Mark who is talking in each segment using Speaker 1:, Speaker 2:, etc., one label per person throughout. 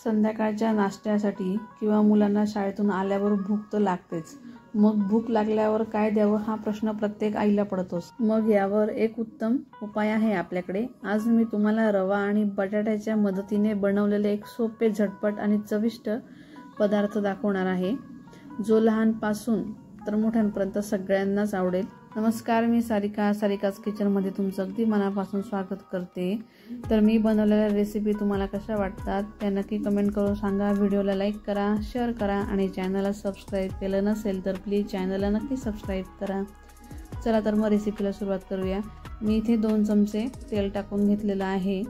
Speaker 1: संध्याकाळच्या नाश्त्यासाठी किंवा मुलांना शाळेतून आल्यावर भूक तर लागतेच। मग भूक लागल्यावर काय द्यावं हा प्रश्न प्रत्येक आईला पडतोच। मग यावर एक उत्तम उपाय आहे आपल्याकडे। आज मी तुम्हाला रवा आणि बटाट्याच्या मदतीने बनवलेले एक सोपे, झटपट आणि चविष्ट पदार्थ दाखवणार आहे, जो लहानपासून तर मोठ्यांपर्यंत सगळ्यांनाच आवडेल। नमस्कार, मी सारिकाज किचनमध्ये तुमचं अगदी मनापासून स्वागत करते। तर मी बनवलेल्या रेसिपी तुम्हाला कशा वाटतात त्या नक्की कमेंट करून सांगा। व्हिडिओला लाईक करा, शेअर करा आणि चॅनलला सबस्क्राईब केलं नसेल तर प्लीज चॅनलला नक्की सबस्क्राईब करा। चला तर मग रेसिपीला सुरुवात करूया। मी इथे 2 चमचे तेल टाकून घेतलेलं आहे।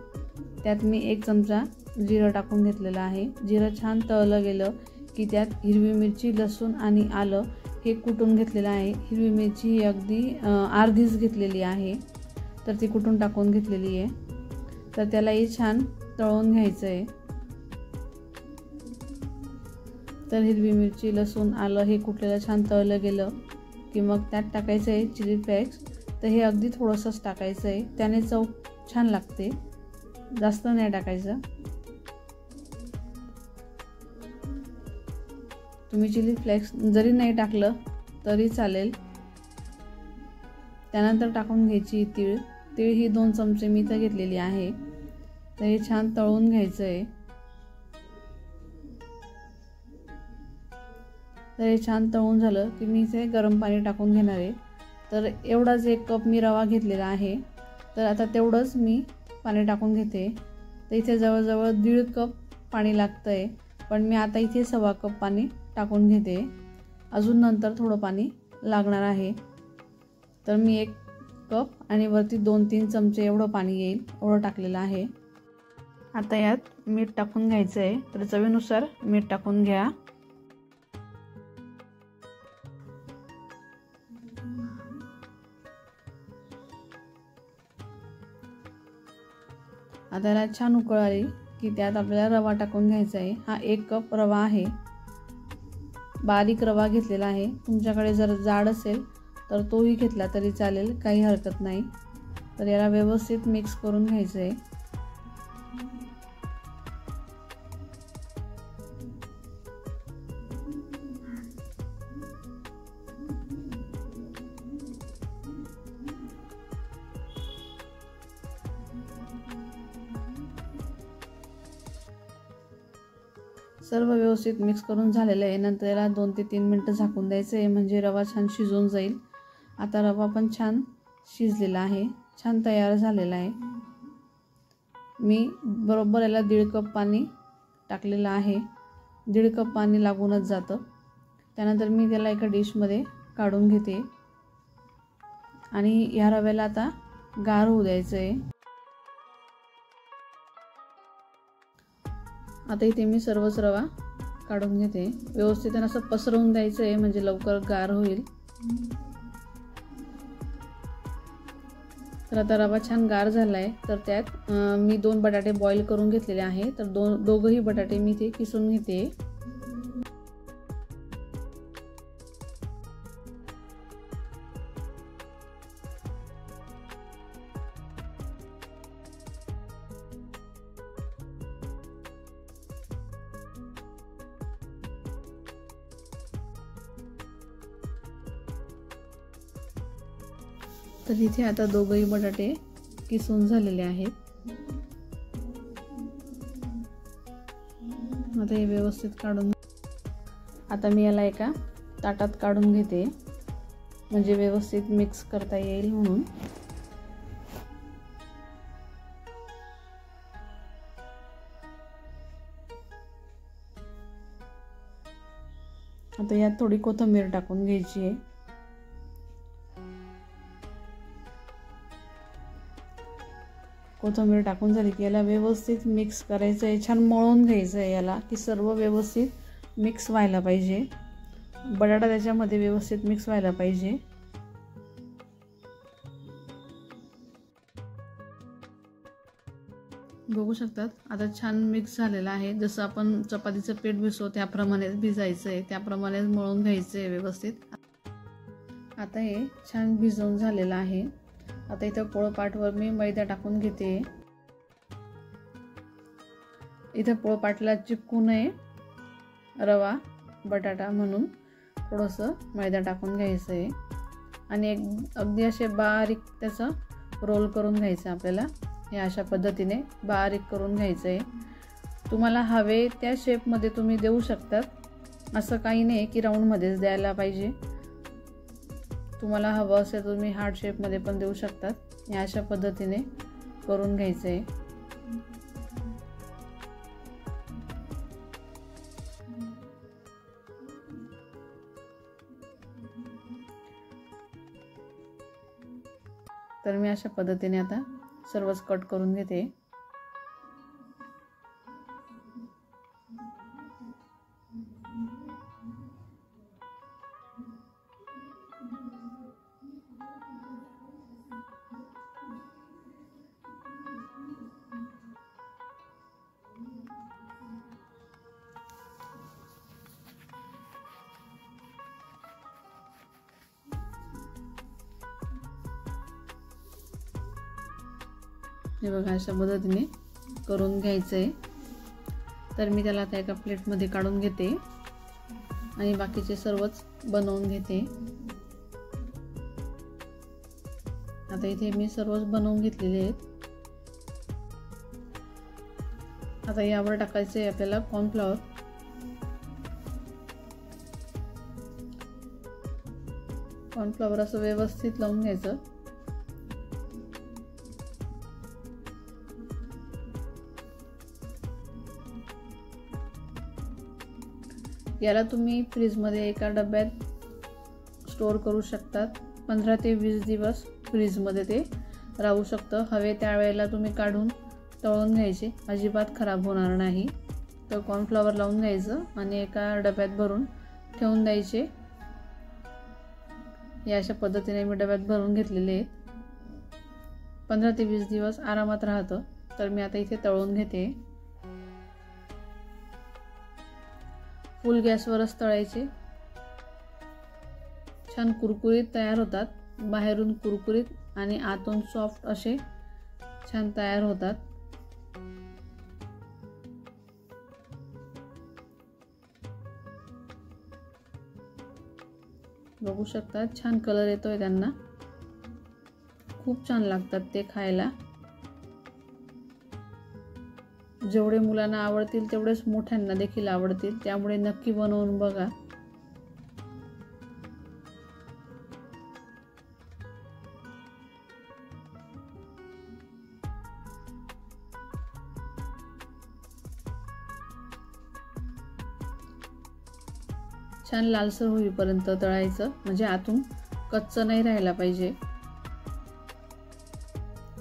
Speaker 1: त्यात मी 1 चमचा जिरं टाकून घेतलेलं आहे। जिरं छान तळलं गेलं की त्यात हिरवी मिरची, लसूण आणि आलं हे कुटून घेतलेलं आहे। हिरवी मिरची ही अगदी अर्धीच घेतलेली आहे, तर ती कुटून टाकून घेतलेली आहे। तर त्यालाही छान तळून घ्यायचं आहे। तर हिरवी मिरची, लसूण, आलं हे कुटलेलं छान तळलं गेलं की मग त्यात टाकायचं आहे चिली फ्लेक्स। तर हे अगदी थोडंसंच टाकायचं आहे, त्याने चव छान लागते, जास्त नाही टाकायचं। तुम्ही चिली फ्लेक्स जरी नाही टाकलं तरी चालेल। त्यानंतर टाकून घ्यायची तीळ ही 2 चमचे मी इथं घेतलेली आहे। तर हे छान तळून घ्यायचं आहे। तर हे छान तळून झालं की मी इथे गरम पाणी टाकून घेणार आहे। तर एवढाच 1 कप मी रवा घेतलेला आहे, तर आता तेवढंच मी पाणी टाकून घेते। तर इथे जवळजवळ 1.5 कप पाणी लागतंय, पण मी आता इथे 1.25 कप पाणी टाकून घेते। अजून नंतर थोडं पाणी लागणार आहे। तर मी 1 कप आणि वरती 2-3 चमचे एवढं पाणी येईल एवढं टाकलेलं आहे। आता यात मीठ टाकून घ्यायचं आहे। तर चवीनुसार मीठ टाकून घ्या। आता याला छान उकळ आली की त्यात आपल्याला रवा टाकून घ्यायचा आहे। हा 1 कप रवा आहे, बारीक रवा घेतलेला आहे। तुमच्याकडे जर जाड असेल तर तोही घेतला तरी चालेल, काही हरकत नाही। तर याला व्यवस्थित मिक्स करून घ्यायचं आहे। सर्व व्यवस्थित मिक्स करून झालेलं आहे। नंतर याला 2 ते 3 मिनिटं झाकून द्यायचं आहे, म्हणजे रवा छान शिजून जाईल। आता रवा पण छान शिजलेला आहे, छान तयार झालेला आहे। मी बरोबर याला 1.5 कप पाणी टाकलेलं आहे, 1.5 कप पाणी लागूनच जातं। त्यानंतर मी त्याला एका डिशमध्ये काढून घेते आणि ह्या रव्याला आता गार होऊ द्यायचं आहे। आता इथे मी सर्वच रवा काढून घेते। व्यवस्थित असं पसरवून द्यायचं आहे, म्हणजे लवकर गार होईल। तर आता रवा छान गार झाला आहे। तर त्यात मी 2 बटाटे बॉईल करून घेतलेले आहे। तर दोघंही बटाटे मी इथे किसून घेते। तर इथे आता दोघंही बटाटे किसून झालेले आहेत। आता हे व्यवस्थित काढून आता मी याला एका ताटात काढून घेते, म्हणजे व्यवस्थित मिक्स करता येईल म्हणून। आता यात थोडी कोथिंबीर टाकून घ्यायची आहे। कोथिंबीर टाकून झाली की याला व्यवस्थित मिक्स करायचं आहे, छान मळून घ्यायचं आहे याला, की सर्व व्यवस्थित मिक्स व्हायला पाहिजे। बटाटा त्याच्यामध्ये व्यवस्थित मिक्स व्हायला पाहिजे। बघू शकतात आता छान मिक्स झालेला आहे। जसं आपण चपातीचं पीठ भिजवतो त्याप्रमाणेच भिजायचं आहे, त्याप्रमाणेच मळून घ्यायचं आहे व्यवस्थित। आता हे छान भिजवून झालेलं आहे। आता इथं पोळपाटवर मी मैदा टाकून घेते इथे पोळपाटला चिपकू नये रवा बटाटा म्हणून थोडंसं मैदा टाकून घ्यायचं आहे आणि अगदी असे बारीक त्याचं रोल करून घ्यायचं आपल्याला. हे अशा पद्धतीने बारीक करून घ्यायचं आहे. तुम्हाला हवे त्या शेपमध्ये तुम्ही देऊ शकतात, असं काही नाही की राऊंडमध्येच द्यायला पाहिजे. तुम्हाला हवं असेल तुम्ही हार्ट शेपमध्ये पण देऊ शकतात. हे अशा पद्धतीने करून घ्यायचं आहे. तर मी अशा पद्धतीने आता सर्वच कट करून घेते. हे बघा अशा पद्धतीने करून घ्यायचं आहे. तर मी त्याला आता एका प्लेटमध्ये काढून घेते आणि बाकीचे सर्वच बनवून घेते. आता इथे मी सर्वच बनवून घेतलेले आहेत. आता यावर टाकायचे आहे आपल्याला कॉर्नफ्लॉवर. कॉर्नफ्लॉवर असं व्यवस्थित लावून घ्यायचं. याला तुम्ही फ्रीजमध्ये एका डब्यात स्टोअर करू शकतात. 15 ते 20 दिवस फ्रीजमध्ये ते राहू शकतं. हवे त्यावेळेला तुम्ही काढून तळून घ्यायचे, अजिबात खराब होणार नाही. तर कॉर्नफ्लॉवर लावून घ्यायचं आणि एका डब्यात भरून ठेवून द्यायचे. या अशा पद्धतीने मी डब्यात भरून घेतलेले आहेत. 15 ते 20 दिवस आरामात राहतं. तर मी आता इथे तळून घेते. फुल गॅसवरच तळायचे. छान कुरकुरीत तयार होतात. बाहेरून कुरकुरीत आणि आतून सॉफ्ट असे छान तयार होतात. बघू शकता छान कलर येतोय त्यांना. खूप छान लागतात ते खायला. जेवढे मुलांना आवडतील तेवढेच मोठ्यांना देखील आवडतील. त्यामुळे नक्की बनवून बघा. छान लालसर होईपर्यंत तळायचं, म्हणजे आतून कच्चं नाही राहायला पाहिजे.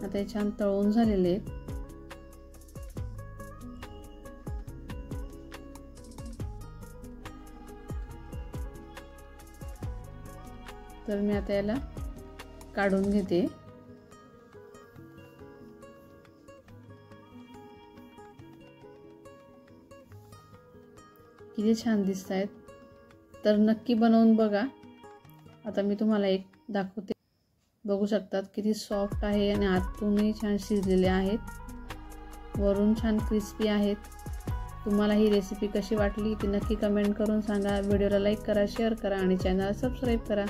Speaker 1: आता हे छान तळून झालेले आहेत. तर मी आता याला काढून घेते. किती छान दिसत आहेत. तर नक्की बनवून बघा. आता मी तुम्हाला एक दाखवते. बघू शकतात किती सॉफ्ट आहे आणि आतूनही छान शिजलेले आहेत. वरून छान क्रिस्पी आहेत. तुम्हाला ही रेसिपी कशी वाटली ती नक्की कमेंट करून सांगा. व्हिडिओला लाईक करा, शेअर करा आणि चॅनलला सबस्क्राईब करा.